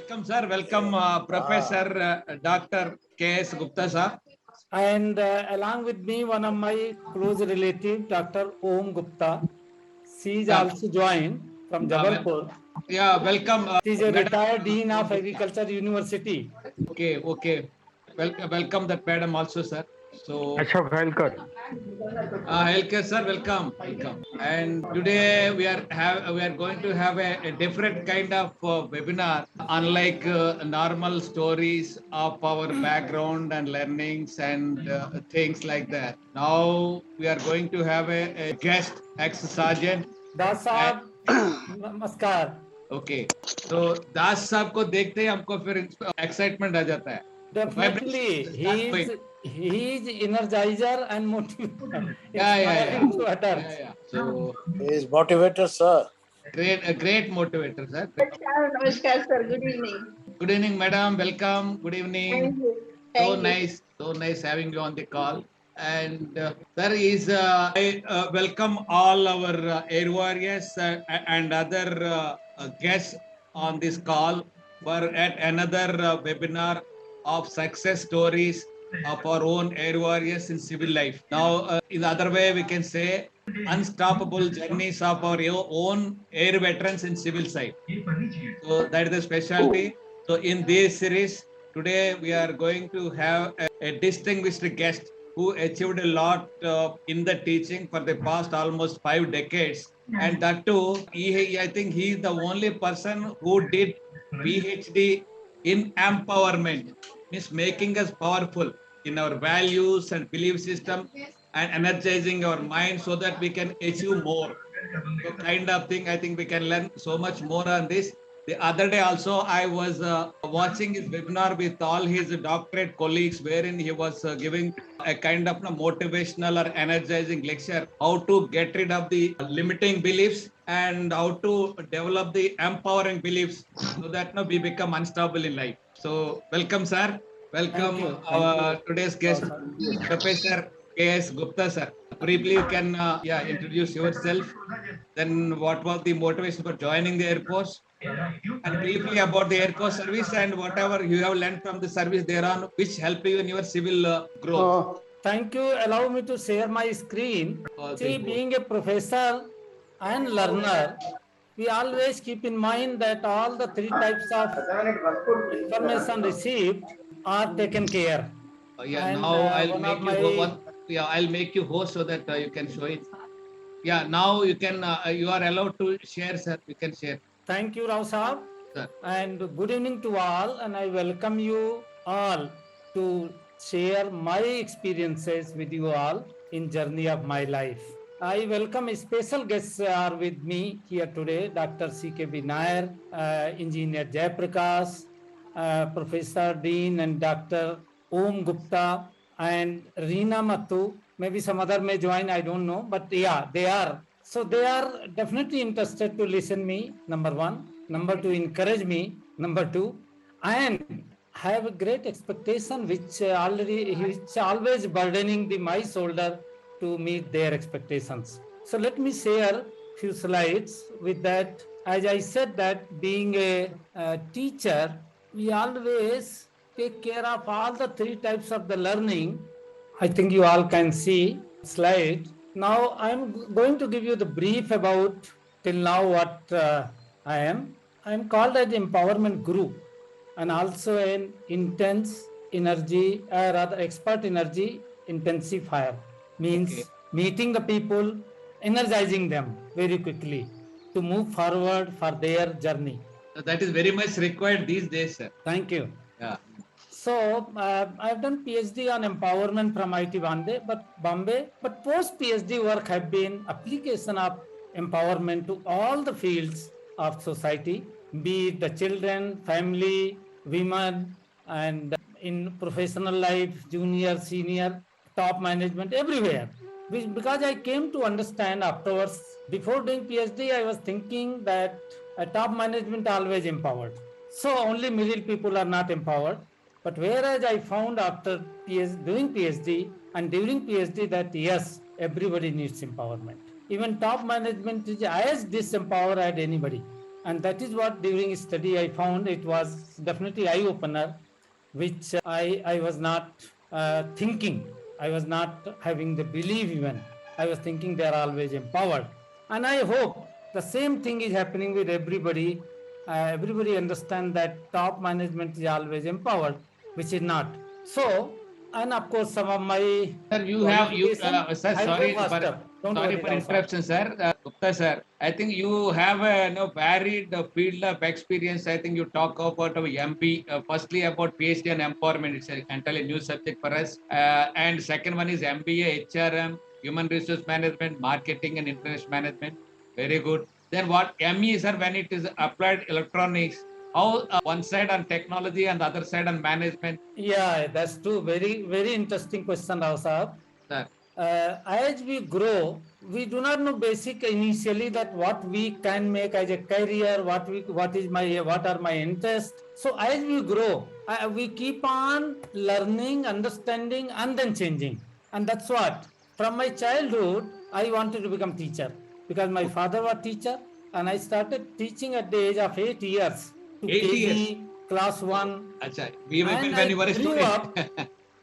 welcome, sir. Welcome, Professor Dr. K.S. Gupta, sir. And along with me, one of my close relative, Dr. Om Gupta. She is also joined from Jabalpur. Yeah, welcome. She is a Madam. retired Dean of Agriculture University. Okay. Welcome that madam also, sir. So, Ashok Helkar. Helke, sir, welcome. And today we are going to have a different kind of webinar, unlike normal stories of our background and learnings and things like that. Now we are going to have a guest, ex-sergeant. Das Saab, namaskar. Okay, तो दास साहब को देखते ही हमको फिर excitement आ जाता है. Definitely, he is energizer and motivator. Yeah. So he is motivator, sir. A great motivator, sir. Namaskar, sir. Good evening. Good evening, madam. Welcome. Good evening. Thank you. Thank you. So nice having you on the call. And I welcome all our air warriors and other guests on this call for at another webinar of success stories of our own air warriors in civil life. Now, in the other way, we can say unstoppable journeys of our own air veterans in civil side. So that is the specialty. So in this series, today we are going to have a distinguished guest who achieved a lot in the teaching for the past almost 5 decades. And that too, I think he is the only person who did PhD in empowerment, means making us powerful in our values and belief system and energizing our mind so that we can achieve more. So kind of thing, I think we can learn so much more on this. The other day also, I was watching his webinar with all his doctorate colleagues, wherein he was giving a kind of motivational or energizing lecture, how to get rid of the limiting beliefs and how to develop the empowering beliefs so that we become unstoppable in life. So welcome, sir. Welcome our today's guest, Professor K.S. Gupta, sir. Briefly, you can introduce yourself. Then what was the motivation for joining the Air Force? And briefly about the Air Force service and whatever you have learned from the service thereon, which helped you in your civil growth. Thank you. Allow me to share my screen. See, being a professor and learner, we always keep in mind that all the 3 types of information received are taken care. Now I'll make you host so that you can show it. Yeah, now you can. You are allowed to share, sir. You can share. Thank you, Rao Saab. And good evening to all. And I welcome you all to share my experiences with you all in journey of my life. I welcome special guests are with me here today, Dr. C.K. Nair, Engineer Jayaprakash, Professor Dean and Dr. Om Gupta and Reena Mattu. Maybe some other may join, I don't know, but yeah, they are. So they are definitely interested to listen me, number 1. Number 2, encourage me, number 2. And have a great expectation which always burdening my shoulder to meet their expectations. So let me share few slides with that. As I said that being a teacher, we always take care of all the 3 types of the learning. I think you all can see slide. Now I'm going to give you the brief about till now what I am. I'm called as empowerment guru and also an intense energy or rather expert energy intensifier. Means meeting the people, energizing them very quickly to move forward for their journey. So that is very much required these days, sir. Thank you. Yeah. So I've done PhD on empowerment from IIT Bombay, but post PhD work have been application of empowerment to all the fields of society, be it the children, family, women, and in professional life, junior, senior, top management, everywhere. Because I came to understand afterwards, before doing PhD, I was thinking that top management always empowered. So only middle people are not empowered. But whereas I found after doing PhD and during PhD that yes, everybody needs empowerment. Even top management is as disempowered as anybody. And that is what during study I found it was definitely eye-opener, which I was not thinking. I was not having the belief even. I was thinking they are always empowered. And I hope the same thing is happening with everybody. Everybody understand that top management is always empowered, which is not. So, and of course, some of my Sir, sir, I'll go faster. Don't sorry worry, for Rao sir. interruption, sir. Gupta, sir, I think you have a varied field of experience. I think you talk about MB, firstly about PhD and empowerment. It's an entirely new subject for us. And second one is MBA, HRM, Human Resource Management, Marketing and International Management. Very good. Then what ME, sir, when it is applied electronics, how one side on technology and the other side on management? Yeah, that's true. Very, very interesting question, Rao sir. Sir. As we grow, we do not know basic initially that what we can make as a career, what are my interests. So as we grow, we keep on learning, understanding, and then changing. And that's what. From my childhood, I wanted to become teacher because my father was teacher, and I started teaching at the age of 8 years to 8 KG, years. class 1. Achha, And when you were a student.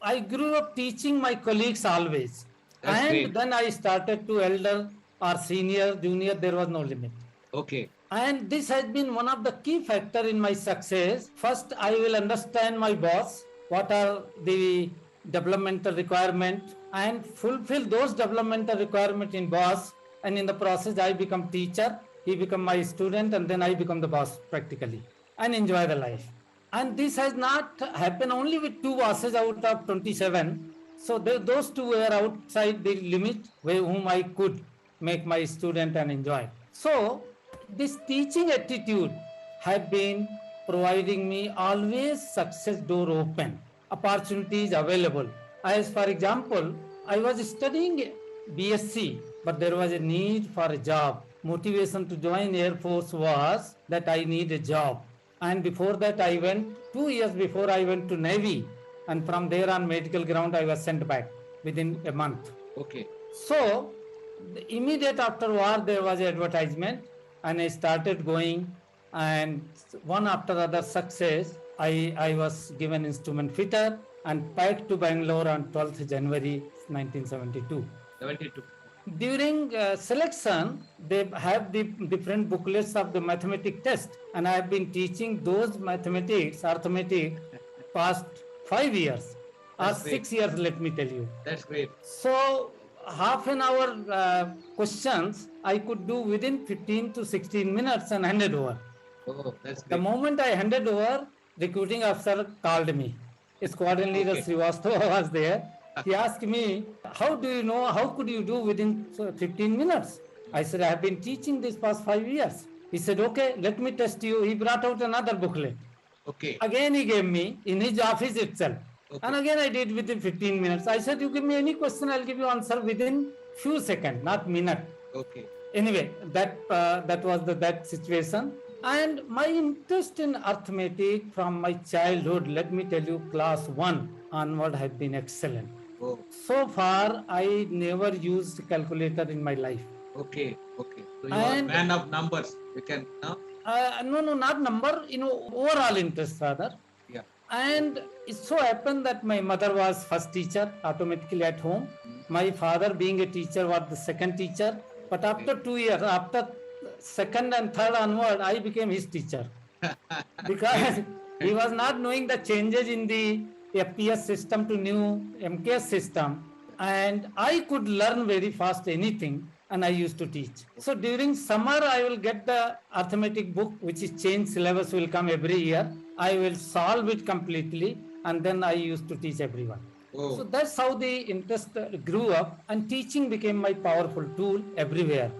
I grew up teaching my colleagues always. That's And great. then I started to elder or senior, junior, there was no limit. Okay. And this has been one of the key factor in my success. First, I will understand my boss, what are the developmental requirement, and fulfill those developmental requirement in boss. And in the process, I become teacher, he become my student, and then I become the boss practically and enjoy the life. And this has not happened only with 2 bosses out of 27. So those 2 were outside the limit whom I could make my student and enjoy. So this teaching attitude have been providing me always success door open, opportunities available. As for example, I was studying BSc, but there was a need for a job. Motivation to join Air Force was that I need a job. And before that, 2 years before I went to Navy. And from there on medical ground, I was sent back within a month. Okay. So immediate after war, there was an advertisement and I started going, and one after other success, I was given instrument fitter and packed to Bangalore on 12th January 1972. 72. During selection, they have the different booklets of the mathematic test, and I have been teaching those mathematics, arithmetic, past 5 years or 6 years, let me tell you. That's great. So half an hour questions I could do within 15 to 16 minutes and handed over. Oh, that's great. The moment I handed over, recruiting officer called me. Squadron leader Srivastava was there. He asked me, how do you know, how could you do within 15 minutes? I said, I have been teaching this past 5 years. He said, okay, let me test you. He brought out another booklet. Okay. Again, he gave me in his office itself. Okay. And again, I did within 15 minutes. I said, you give me any question, I'll give you answer within few seconds, not minute. Okay. Anyway, that was that situation. And my interest in arithmetic from my childhood, let me tell you, class 1 onward have been excellent. Oh. So far, I never used calculator in my life. Okay. Okay. So you are a man of numbers. You can, no? No, not number, overall interest rather. Yeah. And it so happened that my mother was first teacher automatically at home. My father being a teacher was the second teacher. But after 2 years, after second and third onward, I became his teacher. Because he was not knowing the changes in the FPS system to new MKS system. And I could learn very fast anything. And I used to teach. So during summer, I will get the arithmetic book, which is changed syllabus will come every year. I will solve it completely. And then I used to teach everyone. Oh. So that's how the interest grew up, and teaching became my powerful tool everywhere.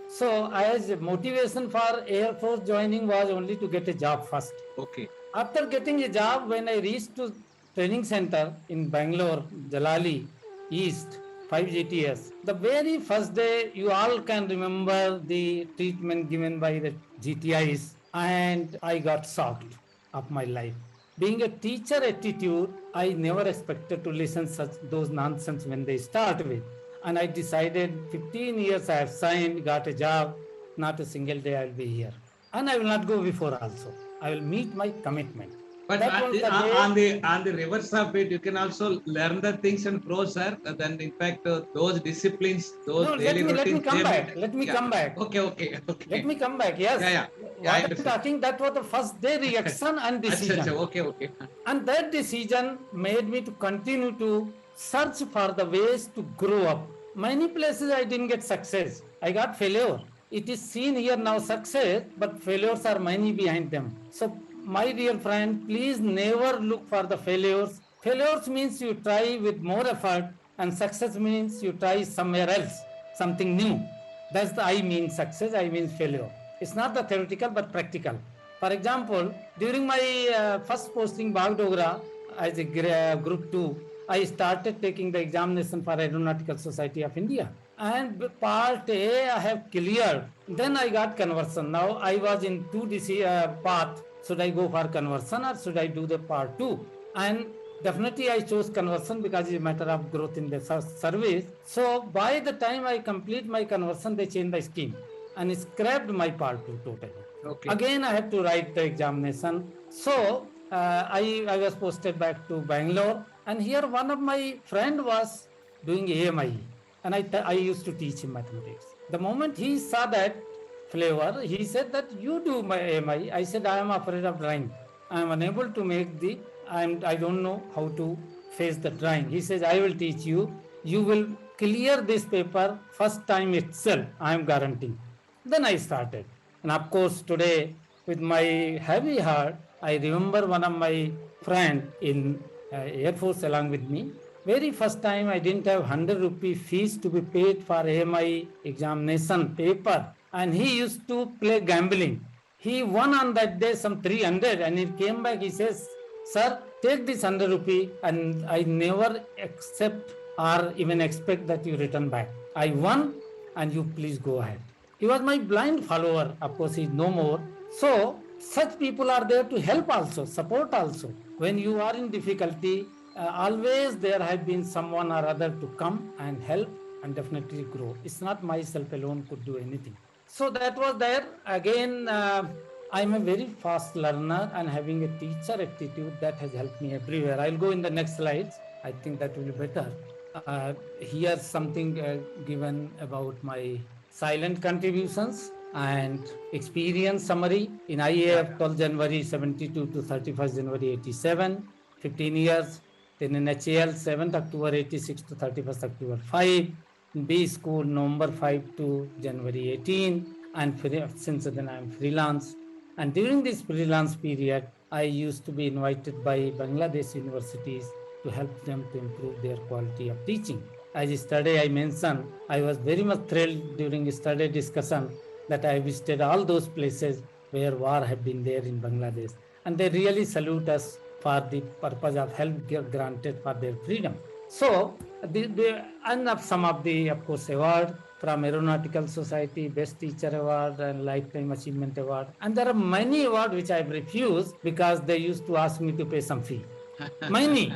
So as motivation for Air Force joining was only to get a job first. Okay. After getting a job, when I reached to training center in Bangalore, Jalali East, 5 GTS. The very first day, you all can remember the treatment given by the GTIs, and I got shocked of my life. Being a teacher attitude, I never expected to listen those nonsense when they start with. And I decided 15 years I have signed, got a job, not a single day I'll be here. and I will not go before also. I will meet my commitment. But That was the day. on the reverse of it, you can also learn the things and grow, sir. Then, in fact, those disciplines, those No, daily let me routines, come they back. make. Let me Yeah. come back. Okay. Let me come back. Yes. Yeah. I What I'm understand. talking, that was the first day reaction and decision. Okay. And that decision made me to continue to search for the ways to grow up. Many places I didn't get success. I got failure. It is seen here now success, but failures are many behind them. So, my dear friend, please never look for the failures. Failures means you try with more effort, and success means you try somewhere else, something new. That's the I mean success, I mean failure. It's not the theoretical but practical. For example, during my first posting Bagdogra as a group 2, I started taking the examination for Aeronautical Society of India. And part A I have cleared. Then I got conversion. Now I was in two path. Should I go for conversion or should I do the part 2? And definitely I chose conversion because it's a matter of growth in the service. So by the time I complete my conversion, they changed the scheme and scrapped my part 2 totally. Okay. Again, I have to write the examination. So I was posted back to Bangalore, and here one of my friend was doing AMI, and I used to teach him mathematics. The moment he saw that flavor, he said that you do my AMI. I said I am afraid of drawing. I am unable to make the. I don't know how to face the drawing. He says I will teach you. You will clear this paper first time itself. I am guaranteeing. Then I started. And of course, today, with my heavy heart, I remember one of my friend in Air Force along with me. Very first time, I didn't have 100 rupee fees to be paid for AMI examination paper. And he used to play gambling. He won on that day some 300 and he came back, he says, sir, take this 100 rupee and I never accept or even expect that you return back. I won and you please go ahead. He was my blind follower. Of course, he is no more. So, such people are there to help also, support also. When you are in difficulty, always there have been someone or other to come and help and definitely grow. It's not myself alone could do anything. So that was there. Again, I'm a very fast learner and having a teacher attitude that has helped me everywhere. I'll go in the next slides. I think that will be better. Here's something given about my silent contributions and experience summary in IAF 12 January 72 to 31st January 87, 15 years. Then in HAL 7th October 86 to 31st October 5. In B school November 5 to January 18. And since then I'm freelance. And during this freelance period, I used to be invited by Bangladesh universities to help them to improve their quality of teaching. As yesterday I mentioned, I was very much thrilled during yesterday discussion that I visited all those places where war had been there in Bangladesh. And they really salute us for the purpose of help granted for their freedom. So, and some of the, of course, award from Aeronautical Society, Best Teacher Award and Lifetime Achievement Award. And there are many awards which I've refused because they used to ask me to pay some fee. Many.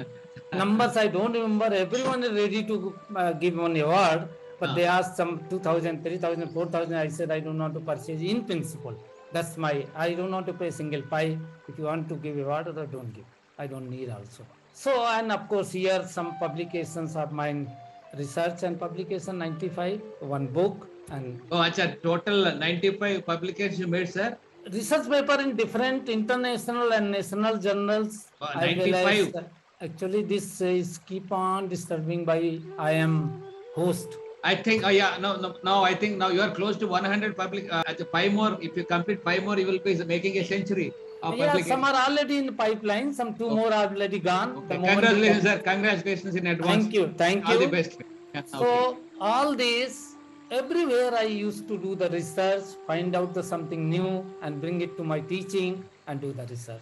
Numbers I don't remember. Everyone is ready to give one award, but they asked some 2,000, 3,000, 4,000. I said I don't want to purchase in principle. That's I don't want to pay a single pie. If you want to give award or don't give. I don't need also. So, and of course here some publications of mine, research and publication 95, one book and... Oh, achha, total 95 publications you made, sir? Research paper in different international and national journals. 95? Actually, this is keep on disturbing by I am host. I think, no, I think now you are close to 100 public, 5 more, if you complete 5 more, you will be making a century of publication. Some are already in the pipeline, some 2 more are already gone. Okay. Congratulations, sir. Congratulations in advance. Thank you. All the best. So, all this, everywhere I used to do the research, find out something new and bring it to my teaching and do the research.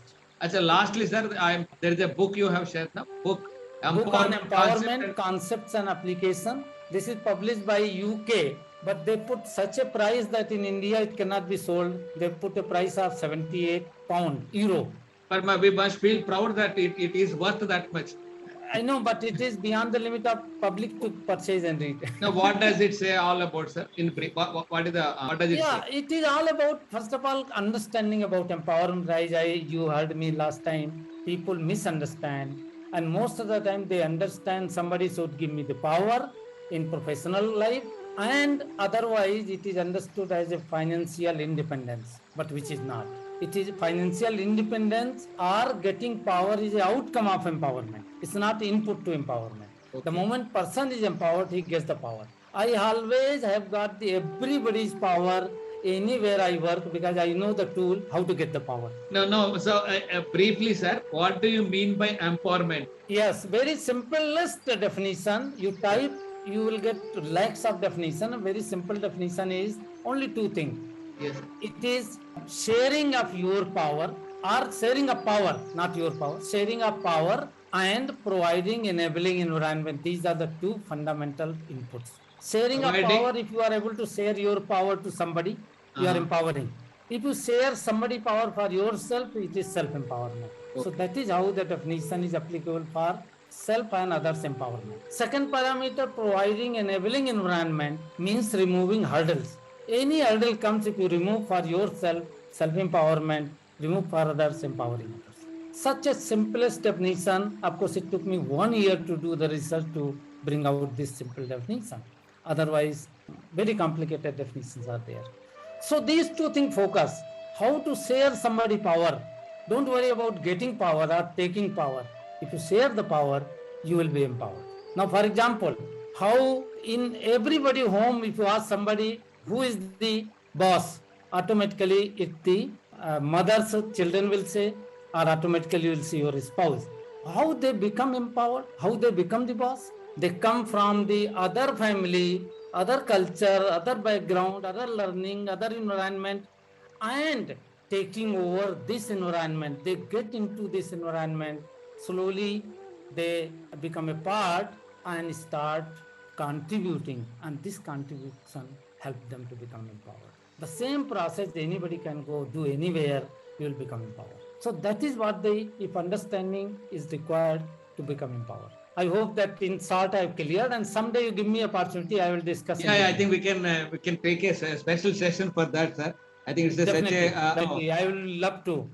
Lastly, sir, there is a book you have shared now. Book on empowerment, concepts and application. This is published by UK, but they put such a price that in India it cannot be sold. They put a price of €78. But we must feel proud that it is worth that much. I know, but it is beyond the limit of public to purchase and read. Now, what does it say all about, sir? In brief, what is the what does it Yeah, say? it is all about, first of all, understanding about empowerment. You heard me last time. People misunderstand, and most of the time they understand somebody should give me the power in professional life, and otherwise it is understood as a financial independence, but which is not. It is financial independence or getting power is an outcome of empowerment. It's not input to empowerment. The Okay. moment person is empowered, he gets the power. I always have got the everybody's power anywhere I work because I know the tool how to get the power. No. So, briefly, sir, what do you mean by empowerment? Yes, very simplest definition. You type, you will get lakhs of definition. A very simple definition is only two things. Yes. It is sharing of your power or sharing of power, not your power, sharing of power and providing enabling environment. These are the two fundamental inputs. Sharing of Providing. power, if you are able to share your power to somebody, you are empowering. If you share somebody power for yourself, it is self-empowerment. So that is how the definition is applicable for self and others empowerment. Second parameter, providing enabling environment means removing hurdles. Any hurdle comes if you remove for yourself, self-empowerment, remove for others, empowering others. Such a simplest definition. Of course, it took me 1 year to do the research to bring out this simple definition. Otherwise, very complicated definitions are there. So these two things focus. How to share somebody power. Don't worry about getting power or taking power. If you share the power, you will be empowered. Now, for example, how in everybody home, if you ask somebody who is the boss, automatically if the mother's children will say, or automatically you will see your spouse. How they become empowered, how they become the boss. They come from the other family, other culture, other background, other learning, other environment, and taking over this environment. They get into this environment. Slowly they become a part and start contributing, and this contribution helps them to become empowered. The same process anybody can go do anywhere, you will become empowered. So that is what if understanding is required to become empowered. I hope that in short I have cleared, and someday you give me opportunity, I will discuss. Yeah, I think we can take a special session for that, sir. I think it's Definitely, such a definitely. I will love to.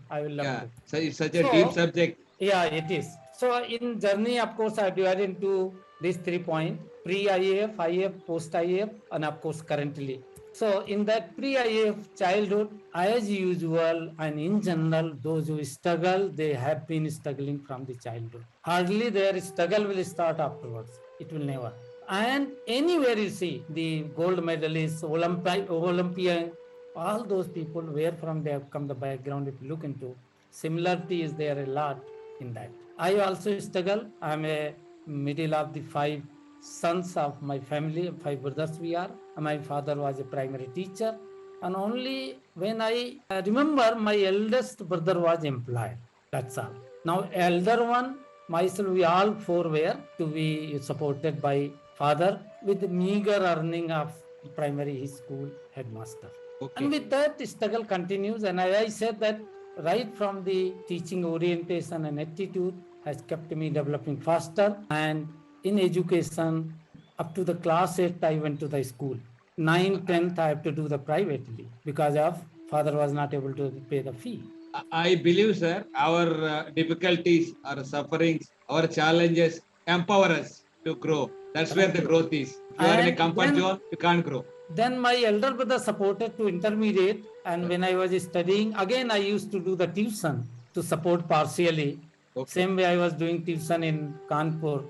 So it's such a deep subject. Yeah, it is. So in journey, of course, I divided into these 3 points: pre-IAF, IAF, post-IAF, and of course currently. So in that pre-IAF childhood, as usual, and in general, those who struggle, they have been struggling from the childhood. Hardly their struggle will start afterwards. It will never. And anywhere you see the gold medalists, Olympian, all those people, where from they have come, the background, if you look into, similarity is there a lot in that. I also struggle. I'm a middle of the 5 sons of my family, 5 brothers we are. My father was a primary teacher. And only when I remember, my eldest brother was employed. That's all. Now, elder one, myself, we all 4 were to be supported by father with meager earning of primary school headmaster. Okay. And with that, the struggle continues. And I said that right from the teaching orientation and attitude has kept me developing faster. And in education, up to the class 8, I went to the school. 9, 10th, I have to do the privately because of father was not able to pay the fee. I believe, sir, our difficulties, our sufferings, our challenges empower us to grow. That's where the growth is. If you are in a comfort zone, you can't grow. Then my elder brother supported to intermediate, and when I was studying, again I used to do the tuition to support partially. Okay. Same way I was doing tuition in Kanpur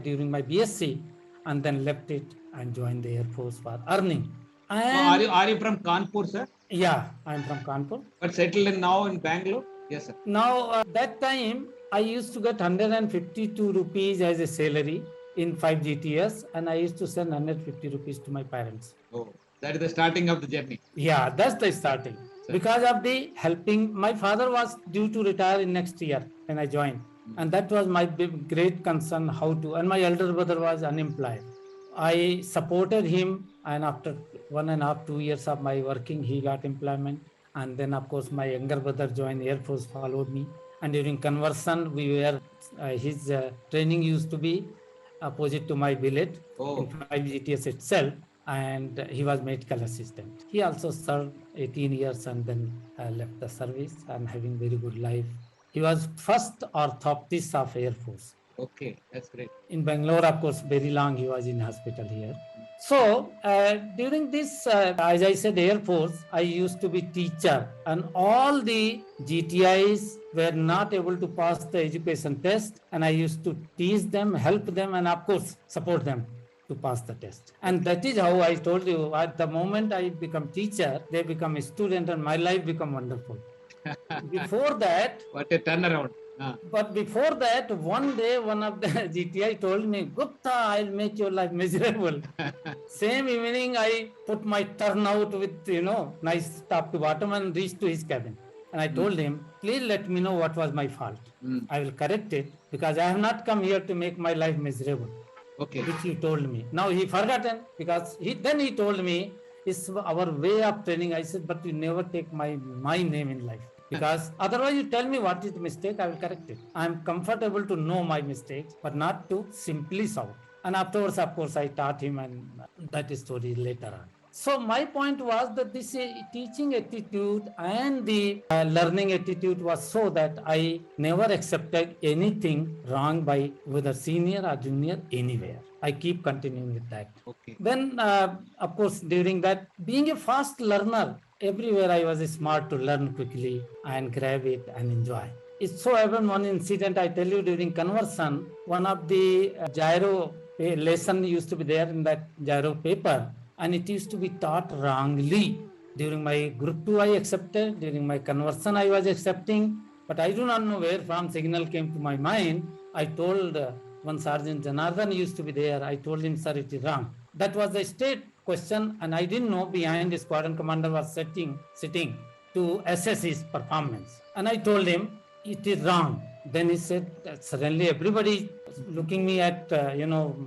during my BSc, and then left it and joined the Air Force for earning. And are you from Kanpur, sir? Yeah, I'm from Kanpur. But settled now in Bangalore? Yes, sir. Now, that time, I used to get 152 rupees as a salary in 5 GTS, and I used to send 150 rupees to my parents. Oh, that is the starting of the journey. Yeah, that's the starting. Sir. Because of the helping, my father was due to retire in next year when I joined. And that was my great concern, and my elder brother was unemployed. I supported him, and after 1.5, 2 years of my working, he got employment. And then, of course, my younger brother joined Air Force, followed me. And during conversion, we were his training used to be opposite to my billet in 5GTS itself, and he was medical assistant. He also served 18 years and then left the service and having very good life. He was first orthoptist of Air Force. Okay, that's great. In Bangalore, of course, very long he was in hospital here. So during this, as I said, Air Force, I used to be teacher, and all the GTIs were not able to pass the education test, and I used to teach them, help them, and of course support them to pass the test. And that is how I told you, at the moment I become teacher, they become a student, and my life become wonderful. Before that, what a turnaround. But before that, one day, one of the GTI told me, Gupta, I'll make your life miserable. Same evening, I put my turnout with, nice top to bottom and reached to his cabin. And I told him, please let me know what was my fault. I will correct it because I have not come here to make my life miserable. Okay. Which he told me. Now he forgotten because he told me, it's our way of training. I said, but you never take my name in life. Because otherwise you tell me what is the mistake, I will correct it. I am comfortable to know my mistakes, but not to simply shout. And afterwards, of course, I taught him, and that is story later on. So my point was that this teaching attitude and the learning attitude was so that I never accepted anything wrong by whether senior or junior anywhere. I keep continuing with that. Okay. Then, of course, during that, being a fast learner, everywhere I was smart to learn quickly and grab it and enjoy. It so happened one incident I tell you during conversion, one of the gyro lesson used to be there in that gyro paper, and it used to be taught wrongly. During my group 2 I accepted, during my conversion I was accepting, but I do not know where from signal came to my mind. I told one Sergeant Janardhan used to be there. I told him, sir, it is wrong. That was the state question, and I didn't know behind the squadron commander was sitting to assess his performance. And I told him, it is wrong. Then he said, suddenly everybody looking me at,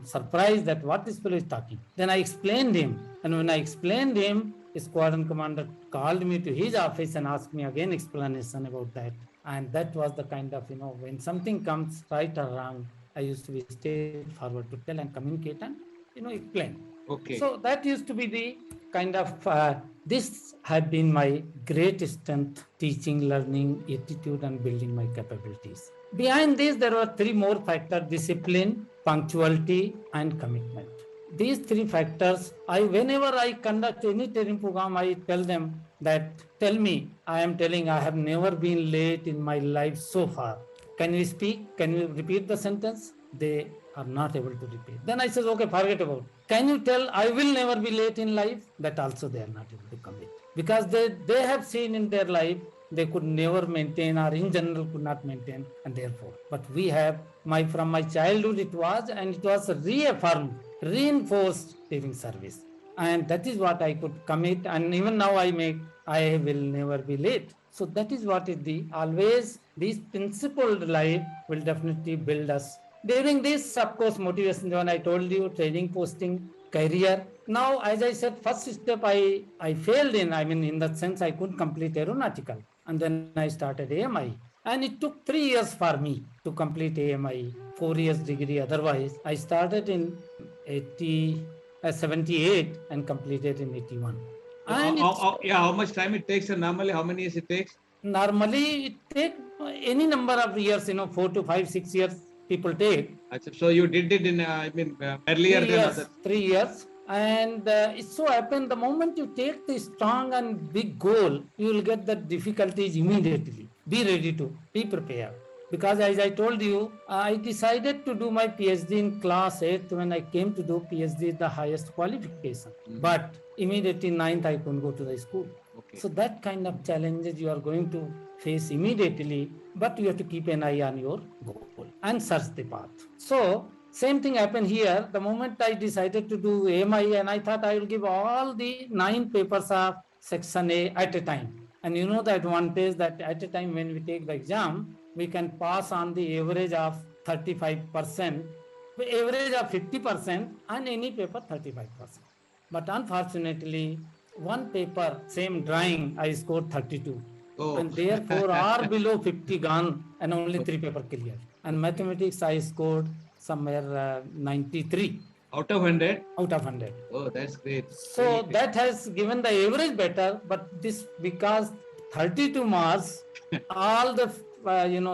surprised that what this fellow is talking. Then I explained him. And when I explained him, the squadron commander called me to his office and asked me again explanation about that. And that was the kind of, when something comes right or wrong, I used to be straightforward to tell and communicate and, explain. Okay. So that used to be the kind of, this had been my great strength, teaching, learning, attitude, and building my capabilities. Behind this, there were 3 more factors: discipline, punctuality, and commitment. These 3 factors, whenever I conduct any training program, I tell them that, tell me, I have never been late in my life so far. Can you speak? Can you repeat the sentence? They are not able to repeat. Then I said, okay, forget about it. Can you tell I will never be late in life? That also they are not able to commit. Because they have seen in their life, they could never maintain, or in general could not maintain, and therefore. But we have, from my childhood it was, and it was reaffirmed, reinforced during service. And that is what I could commit, and even now I will never be late. So that is what is always this principled life will definitely build us. During this, of course, motivation, when I told you, training, posting, career. Now, as I said, first step I failed in, in that sense, I couldn't complete aeronautical. And then I started AMI. And it took 3 years for me to complete AMI, 4 years degree. Otherwise, I started in 78 and completed in 81. And how much time it takes, and normally how many years it takes? Normally, it takes any number of years, 4 to 5, 6 years people take. So you did it in, earlier 3 than years, others. 3 years. And it so happened, the moment you take the strong and big goal, you will get the difficulties immediately. Be ready to, be prepared. Because as I told you, I decided to do my PhD in class 8 when I came to do PhD, the highest qualification. But immediately 9th, I couldn't go to the school. Okay. So that kind of challenges you are going to face immediately, but you have to keep an eye on your goal and search the path. So same thing happened here. The moment I decided to do AMI, and I thought I will give all the 9 papers of section A at a time. And you know the advantage that at a time when we take the exam, we can pass on the average of 35%, the average of 50%, and any paper 35%. But unfortunately, one paper, same drawing, I scored 32. Oh. And therefore, are below 50 gone, and only 3 paper clear. And mathematics, I scored somewhere 93 Out of 100? out of 100. Oh, that's great. So Really great. that has given the average better, but this because 32 marks, all the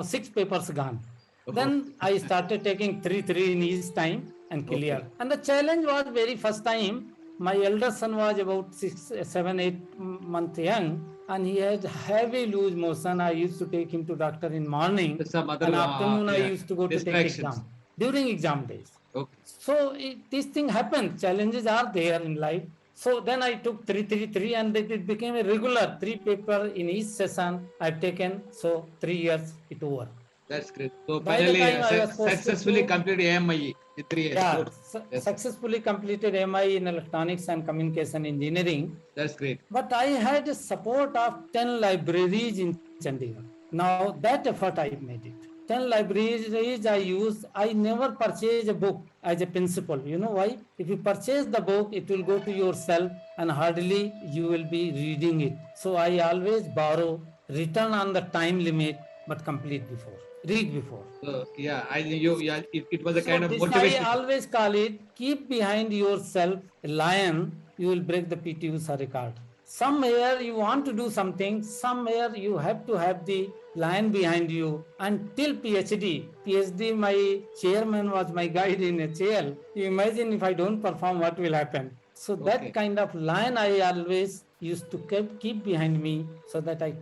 6 papers gone. Then I started taking 3 in each time and clear. Okay. And the challenge was very first time. My elder son was about 6, 7, 8 months young, and he had heavy loose motion. I used to take him to doctor in morning, Some other and afternoon I yeah, used to go to take distractions. exam during exam days. Okay. So this thing happened. Challenges are there in life. So then I took 3, and it became a regular 3 paper in each session I've taken. So 3 years it over. That's great. So By the finally, time I was posted successfully to- completed AMIE in 3 years. Yeah, Good. Yes. successfully completed MI in electronics and communication engineering. That's great. But I had a support of 10 libraries in Chandigarh. Now that effort I made it. 10 libraries I used. I never purchased a book as a principal. You know why? If you purchase the book, it will go to yourself and hardly you will be reading it. So I always borrow, return on the time limit, but complete before. Read before. So yeah, it was a So kind of this motivation. I always call it, keep behind yourself a lion, you will break the PT Usha record. Somewhere you want to do something, somewhere you have to have the lion behind you. Until PhD, my chairman was my guide in HAL. You imagine if I don't perform, what will happen? So that kind of lion I always used to keep behind me so that I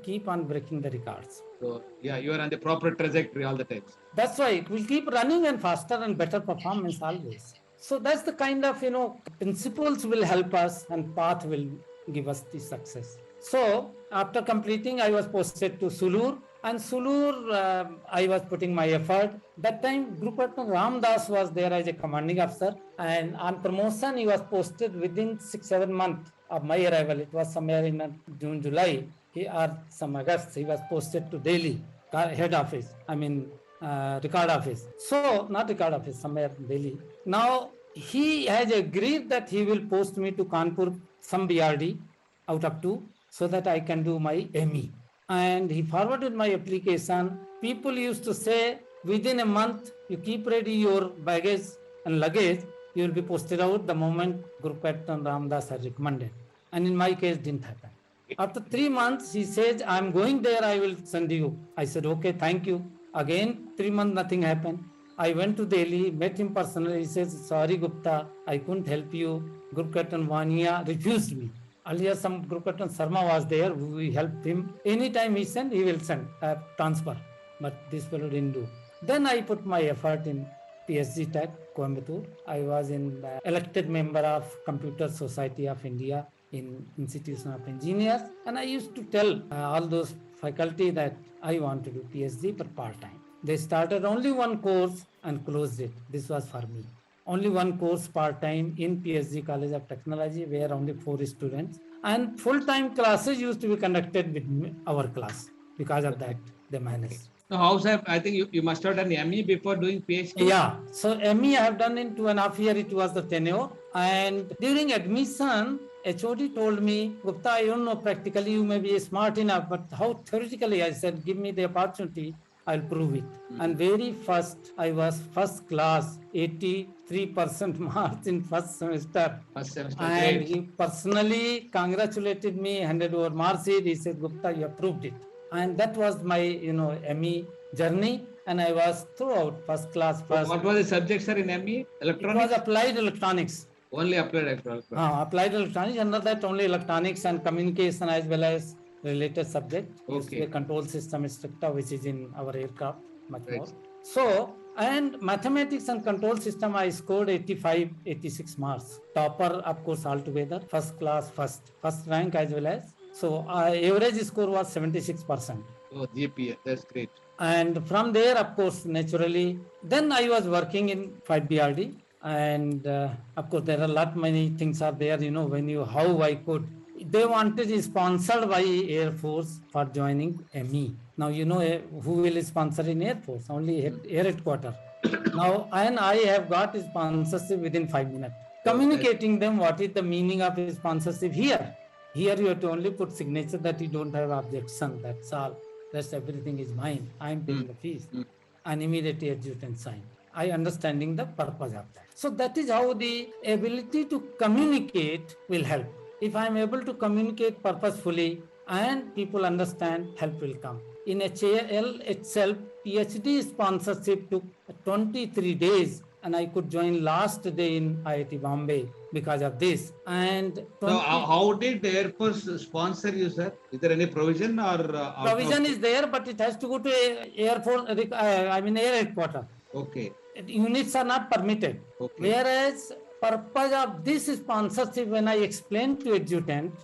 keep on breaking the records. So yeah, you are on the proper trajectory all the time. That's why we'll keep running and faster and better performance always. So that's the kind of, principles will help us and path will give us the success. So after completing, I was posted to Sulur, and Sulur, I was putting my effort. That time, Group Captain Ramdas was there as a commanding officer, and on promotion, he was posted within 6-7 months of my arrival. It was somewhere in June, July, or some August. He was posted to Delhi, head office. Record office. So, not record office, somewhere in Delhi. Now, he has agreed that he will post me to Kanpur, some BRD, out of 2, so that I can do my ME. And he forwarded my application. People used to say, within a month, you keep ready your baggage and luggage, you will be posted out the moment Group Captain Ramdas had recommended. And in my case, didn't happen. After 3 months, he says, I'm going there, I will send you. I said, okay, thank you. Again, 3 months, nothing happened. I went to Delhi, met him personally. He says, sorry, Gupta, I couldn't help you. Group Captain Vania refused me. Earlier, some Group Captain Sharma was there. We helped him. Anytime he sent, he will send, transfer. But this fellow didn't do. Then I put my effort in PSG Tech, Coimbatore. I was an elected member of Computer Society of India in Institution of Engineers. And I used to tell all those faculty that I want to do PhD but part-time. They started only one course and closed it. This was for me. Only one course part-time in PhD College of Technology where only 4 students. And full-time classes used to be conducted with our class. Because of that, they managed. Now, how's that? I think you must have done ME before doing PhD. Yeah. So ME I have done in 2.5 years. It was the tenure. And during admission, HOD told me, Gupta, I don't know, practically you may be smart enough, but how theoretically? I said, give me the opportunity, I'll prove it. And very first, I was first class, 83% marks in first semester. First semester, And great. he personally congratulated me, handed over marks. He said, Gupta, you have proved it. And that was my, ME journey. And I was throughout first class. So what was the subject, sir, in ME? It Electronics? was applied electronics. Only applied electronics. Applied electronics, under that only electronics and communication as well as related subject. Okay. Control system instructor, which is in our aircraft much Right. more. So, and mathematics and control system, I scored 85, 86 marks. Topper, of course, altogether. First class, first rank as well as. So, average score was 76%. Oh, GPA, that's great. And from there, of course, naturally, then I was working in 5BRD. And of course, there are many things are there, how I could. They wanted is sponsored by Air Force for joining ME. Now, who will sponsor in Air Force? Only Air Headquarters. Now, and I have got sponsorship within 5 minutes. Communicating them what is the meaning of sponsorship here. Here you have to only put signature that you don't have objection. That's all. Rest everything is mine. I am paying the fees. and immediately adjutant sign. I understanding the purpose of that. So that is how the ability to communicate will help. If I am able to communicate purposefully and people understand, help will come. In HAL itself, PhD sponsorship took 23 days and I could join last day in IIT Bombay because of this. And So how did the Air Force sponsor you, sir? Is there any provision or provision is there, but it has to go to Air Force, Air headquarters. Okay. Units are not permitted. Okay. Whereas purpose of this sponsorship, when I explained to adjutant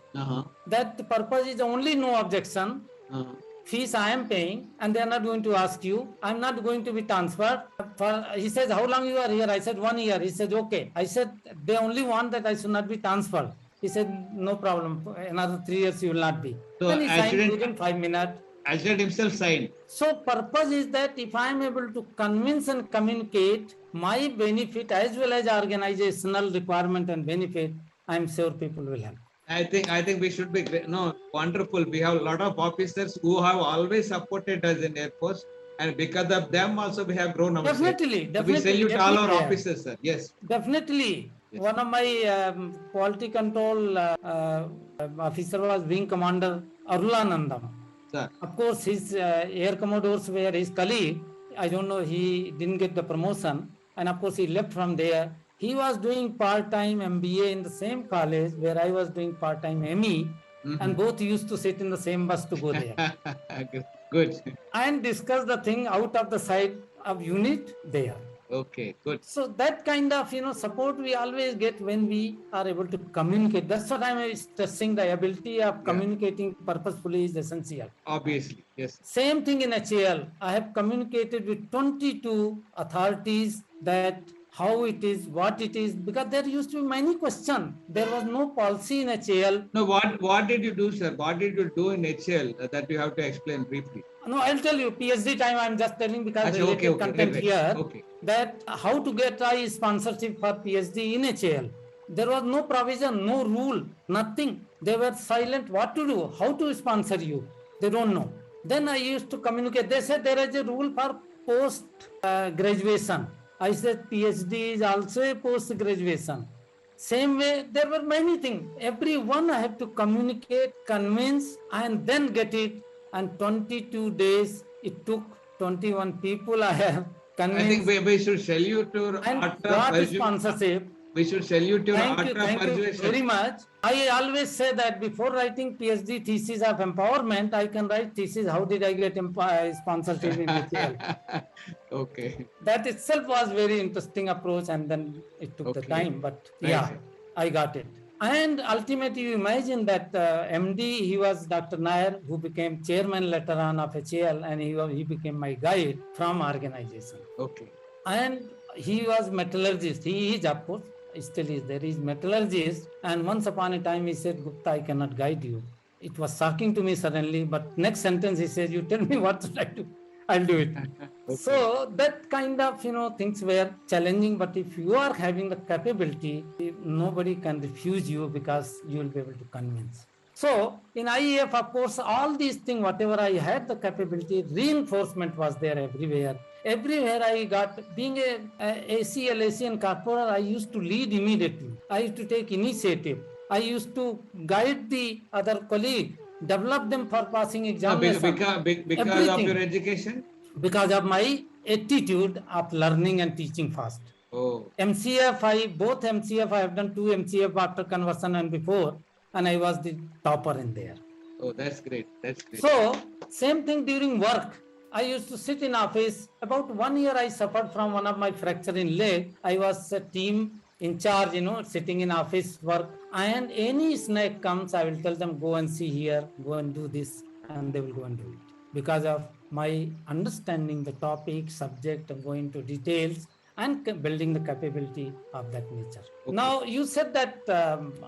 that the purpose is only no objection, fees I am paying and they are not going to ask you, I'm not going to be transferred. He says, how long you are here? I said 1 year. He said, okay. I said, they only want that I should not be transferred. He said, no problem. Another 3 years you will not be. So then he signed within 5 minutes. Adjutant himself signed. So purpose is that if I am able to convince and communicate my benefit as well as organizational requirement and benefit, I am sure people will help. I think we should be wonderful. We have a lot of officers who have always supported us in Air Force, and because of them also we have grown ourselves. Definitely. We salute all our officers, sir. Yes. Definitely. Yes. One of my quality control officer was Wing Commander Arulanandam. Sir. Of course, his air commodores were his colleague. I don't know, he didn't get the promotion, and of course he left from there. He was doing part-time MBA in the same college where I was doing part-time ME, and both used to sit in the same bus to go there. Good. And discuss the thing out of the side of unit there. Okay, good. So that kind of support we always get when we are able to communicate. That's what I'm stressing. The ability of communicating purposefully is essential. Obviously, yes. Same thing in HAL. I have communicated with 22 authorities that how it is, what it is, because there used to be many questions. There was no policy in HAL. No, what did you do, sir? What did you do in HAL that you have to explain briefly? No, I'll tell you. PhD time, I'm just telling because related content here. Okay. That how to get a sponsorship for PhD in HAL. There was no provision, no rule, nothing. They were silent. What to do? How to sponsor you? They don't know. Then I used to communicate. They said there is a rule for post graduation. I said PhD is also a post graduation. Same way, there were many things. Everyone I have to communicate, convince, and then get it. And 22 days it took. 21 people I have convinced. I think we should salute your and got sponsorship. We should salute your Thank you very much. I always say that before writing PhD thesis of empowerment, I can write thesis. How did I get sponsorship in HAL? Okay. That itself was very interesting approach, and then it took the time. But I got it. And ultimately, you imagine that MD, he was Dr. Nair, who became chairman later on of HAL, and he became my guide from organization. Okay. And he was metallurgist. He is, of course, still is there. He is metallurgist. And once upon a time, he said, Gupta, I cannot guide you. It was shocking to me suddenly. But next sentence, he says, you tell me what should I do. I'll do it. Okay. So that kind of, things were challenging. But if you are having the capability, nobody can refuse you because you will be able to convince. So in IAF, of course, all these things, whatever I had the capability, reinforcement was there everywhere. Everywhere I got, being a ACL, Asian corporal, I used to lead immediately. I used to take initiative. I used to guide the other colleague, develop them for passing examination. Because of your education? Because of my attitude of learning and teaching fast. Oh. MCF, both MCF, I have done 2 MCF after conversion and before, and I was the topper in there. Oh, that's great. That's great. So, same thing during work. I used to sit in office. About 1 year I suffered from one of my fracture in leg. I was a team in charge, sitting in office work. And any snack comes, I will tell them, go and see here, go and do this, and they will go and do it. Because of my understanding the topic, subject, and going into details, and building the capability of that nature. Okay. Now, you said that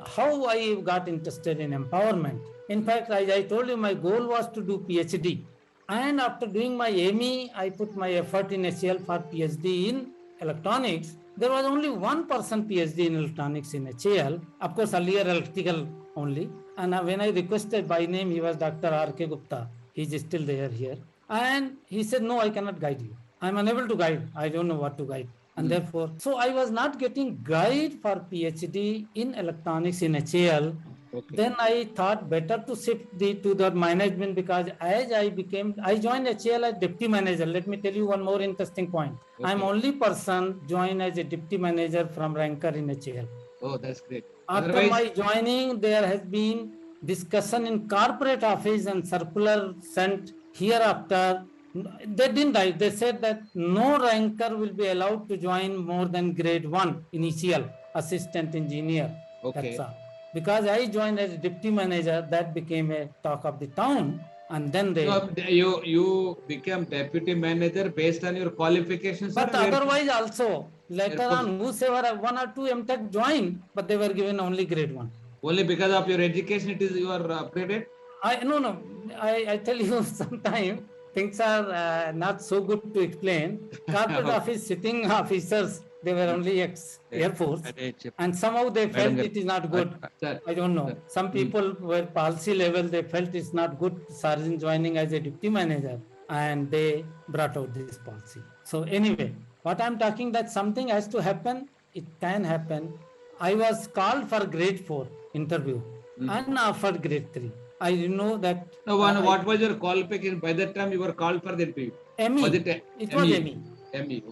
how I got interested in empowerment. In fact, I told you my goal was to do PhD. And after doing my ME, I put my effort in HAL for PhD in electronics. There was only one person PhD in electronics in HAL. Of course, earlier electrical only. And when I requested by name, he was Dr. R.K. Gupta. He's still there here. And he said, no, I cannot guide you. I'm unable to guide. I don't know what to guide. And therefore, so I was not getting guide for PhD in electronics in HAL. Okay. Then I thought better to shift to the management, because as I joined HAL as deputy manager. Let me tell you one more interesting point. Okay. I'm only person joined as a deputy manager from ranker in HAL. Oh, that's great. After Otherwise, my joining, there has been discussion in corporate office and circular sent hereafter. They didn't write. They said that no ranker will be allowed to join more than grade 1 initial assistant engineer. okay. That's all. Because I joined as deputy manager, that became a talk of the town. And then they. No, you became deputy manager based on your qualifications. But or otherwise also, later Airport. on, whosoever 1 or 2 MTech joined, but they were given only grade 1. Only because of your education, it is you are upgraded. I tell you, sometimes things are not so good to explain. Corporate office sitting officers, they were only ex-Air Force, and somehow they felt it is not good. I don't know. Some people were policy level, they felt it's not good sergeant joining as a deputy manager, and they brought out this policy. So anyway, what I'm talking, that something has to happen, it can happen. I was called for grade 4 interview and offered grade 3. I know that. No, what was your qualification? By that time, you were called for the interview. ME. Was It was ME. ME.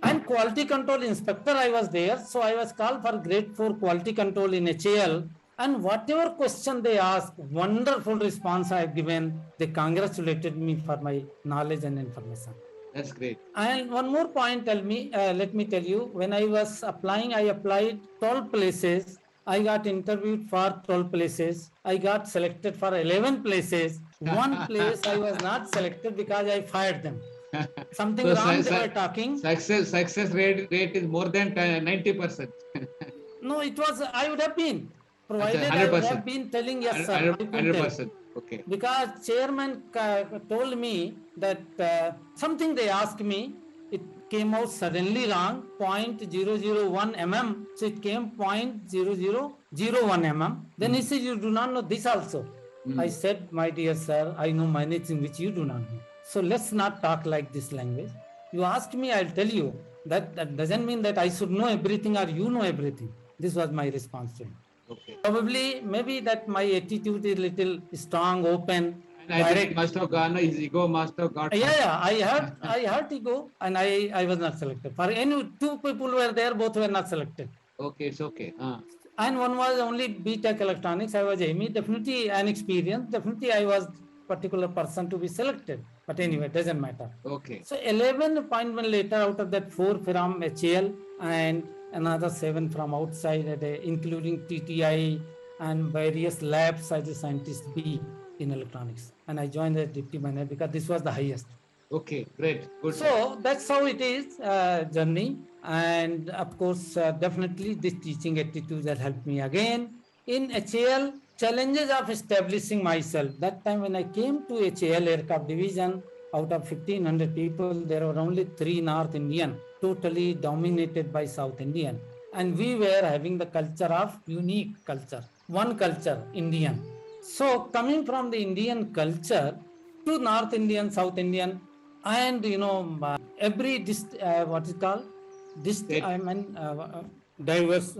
And quality control inspector, I was there. So I was called for grade 4 quality control in HAL. And whatever question they asked, wonderful response I have given. They congratulated me for my knowledge and information. That's great. And one more point, let me tell you, when I was applying, I applied 12 places. I got interviewed for 12 places. I got selected for 11 places. One place I was not selected because I fired them. Something So wrong they were talking. Success rate is more than 90%. No, it was, I would have been. Provided I would have been telling yes, sir. 100%. Okay. Because chairman told me that something they asked me, it came out suddenly wrong, 0.001 mm. So it came 0.0001 mm. Then he said, you do not know this also. I said, my dear sir, I know many things which you do not know. So let's not talk like this language. You asked me, I'll tell you. That doesn't mean that I should know everything or you know everything. This was my response to him. Okay. Probably, maybe that my attitude is little strong, open. And I think must have gone, his ego must have got. Yeah, I had ego, and I was not selected. For any 2 people were there, both were not selected. Okay, it's okay. And one was only BTech electronics. I was ME, definitely an experience. Definitely, I was particular person to be selected. But anyway, it doesn't matter. Okay. So 11 appointment later, out of that 4 from HAL and another 7 from outside, including TTI and various labs as a scientist B in electronics. And I joined as deputy manager because this was the highest. Okay, great. Good. So that's how it is, journey. And of course, definitely this teaching attitude has helped me again. In HAL, challenges of establishing myself. That time when I came to HAL aircraft division, out of 1,500 people, there were only 3 North Indian, totally dominated by South Indian. And we were having the culture of unique culture, one culture, Indian. So coming from the Indian culture to North Indian, South Indian, and every what is called diverse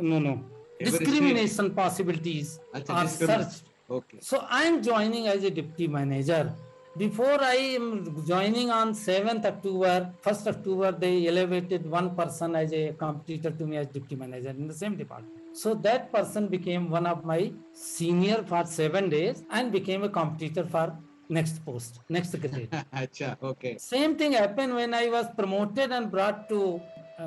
discrimination possibilities are searched. Okay. So I am joining as a deputy manager. Before I am joining on 7th October, 1st October, they elevated one person as a competitor to me as deputy manager in the same department. So that person became one of my senior for 7 days and became a competitor for next post, next grade. Okay. Same thing happened when I was promoted and brought to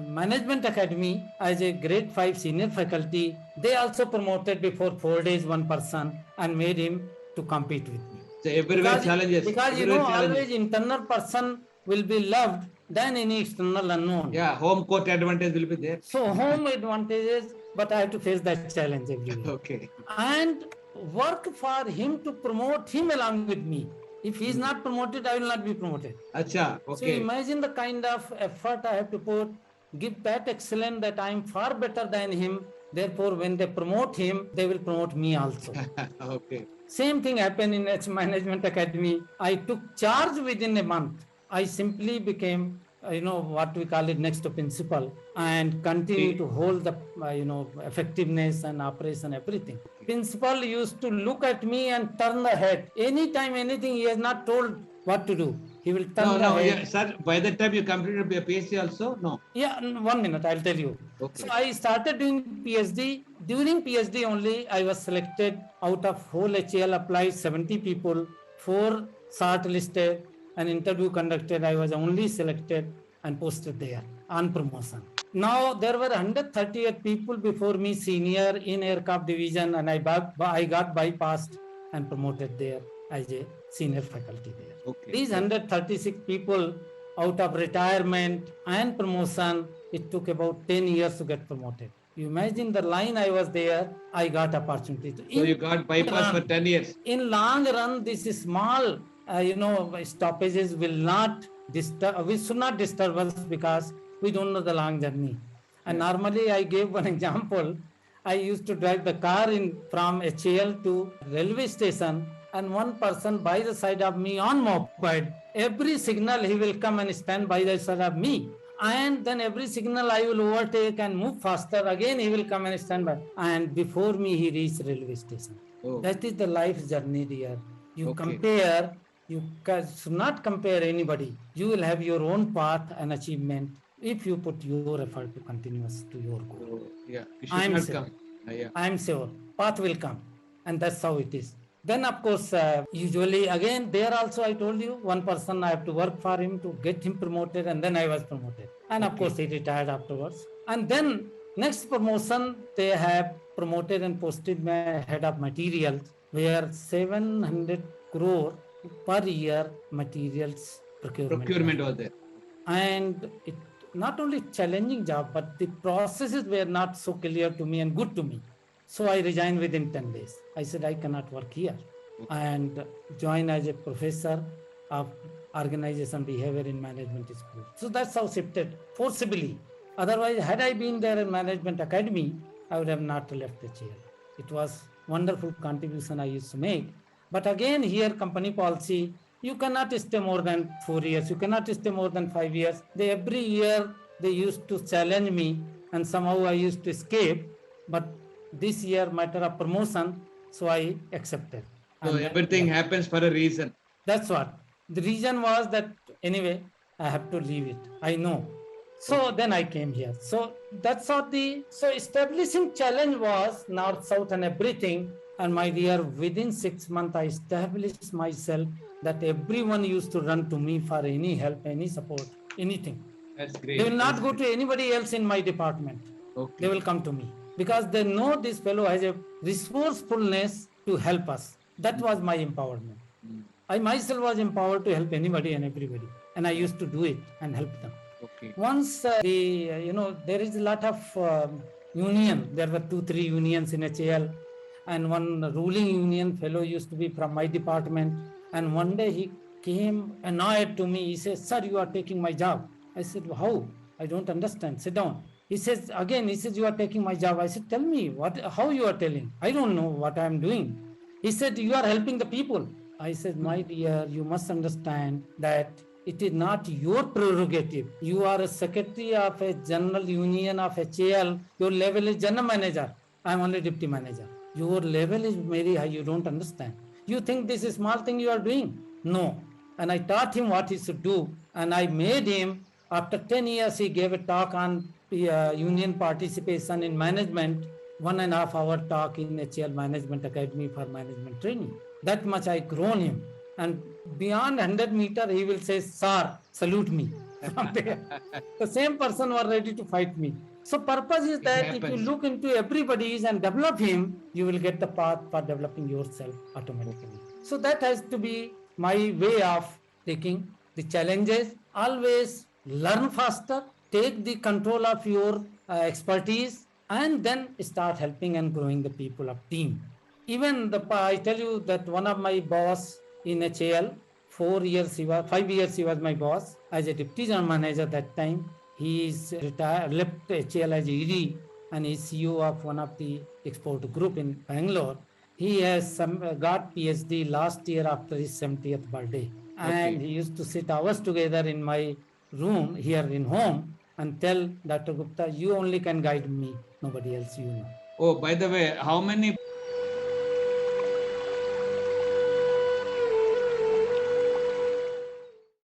Management Academy as a grade 5 senior faculty. They also promoted before 4 days one person and made him to compete with me. So everywhere challenges. Because always internal person will be loved than any external unknown. Yeah, home court advantage will be there. So home advantages, but I have to face that challenge everywhere. Okay. And work for him to promote him along with me. If he is not promoted, I will not be promoted. Okay. So imagine the kind of effort I have to put, give that excellence that I am far better than him. Therefore, when they promote him, they will promote me also. Okay. Same thing happened in Management Academy. I took charge within a month. I simply became, what we call it next to principal, and continue to hold the, effectiveness and operation, everything. Principal used to look at me and turn the head. Anytime anything he has not told what to do, he will turn the head. Yeah, sir, by the time you completed your PhD also? No. Yeah, 1 minute, I'll tell you. Okay. So I started doing PhD. During PhD only, I was selected out of whole HAL applied 70 people, 4 shortlisted, an interview conducted. I was only selected and posted there on promotion. Now there were 138 people before me, senior in aircraft division, and I got bypassed and promoted there as a senior faculty there. Okay. These 136 people out of retirement and promotion, it took about 10 years to get promoted. You imagine the line I was there, I got opportunity. So you got bypass for 10 years. In long run, this is small, stoppages will not disturb, we should not disturb us because we don't know the long journey. And normally I gave one example. I used to drive the car from HAL to railway station, and one person by the side of me on moped, every signal he will come and stand by the side of me. And then every signal I will overtake and move faster. Again, he will come and stand by. And before me, he reached railway station. Oh. That is the life journey, dear. You compare, you should not compare anybody. You will have your own path and achievement if you put your effort to continuous to your goal. Oh, yeah, I am sure. I am sure. Path will come. And that's how it is. Then, of course, usually, again, there also I told you, one person I have to work for him to get him promoted, and then I was promoted. And of course, he retired afterwards. And then, next promotion, they have promoted and posted my head of materials, where 700 crore per year materials procurement was there. And it not only challenging job, but the processes were not so clear to me and good to me. So I resigned within 10 days. I said, I cannot work here, and join as a professor of organization behavior in management school. So that's how shifted forcibly. Otherwise, had I been there in management academy, I would have not left the chair. It was wonderful contribution I used to make. But again, here company policy, you cannot stay more than 4 years. You cannot stay more than 5 years. Every year they used to challenge me, and somehow I used to escape. But this year, matter of promotion, so I accepted. So everything happens for a reason. That's what. The reason was that anyway, I have to leave it. I know. So then I came here. So that's what so establishing challenge was north, south and everything. And my dear, within 6 months, I established myself that everyone used to run to me for any help, any support, anything. That's great. They will not go to anybody else in my department. Okay. They will come to me because they know this fellow has a resourcefulness to help us. That was my empowerment. I myself was empowered to help anybody and everybody. And I used to do it and help them. Okay. Once there is a lot of union. There were 2-3 unions in HAL. And one ruling union fellow used to be from my department. And one day he came annoyed to me. He says, sir, you are taking my job. I said, how? I don't understand. Sit down. He says, you are taking my job. I said, tell me, how you are telling? I don't know what I am doing. He said, you are helping the people. I said, my dear, you must understand that it is not your prerogative. You are a secretary of a general union of HAL. Your level is general manager. I am only deputy manager. Your level is very high. You don't understand. You think this is small thing you are doing? No. And I taught him what he should do. And I made him, after 10 years, he gave a talk on union participation in management, 1.5 hour talk in HAL Management Academy for management training. That much I grown him. And beyond 100 meters, he will say, sir, salute me. From there. The same person was ready to fight me. So purpose is that if you look into everybody's and develop him, you will get the path for developing yourself automatically. So that has to be my way of taking the challenges. Always learn faster, take the control of your expertise, and then start helping and growing the people of team. Even I tell you that one of my boss in HAL, 5 years he was my boss as a deputy general manager that time. He is retired, left HAL as ED, and is CEO of one of the export group in Bangalore. He has got PhD last year after his 70th birthday. And he used to sit hours together in my room here in home and tell Dr. Gupta, you only can guide me, nobody else, you know. Oh, by the way, how many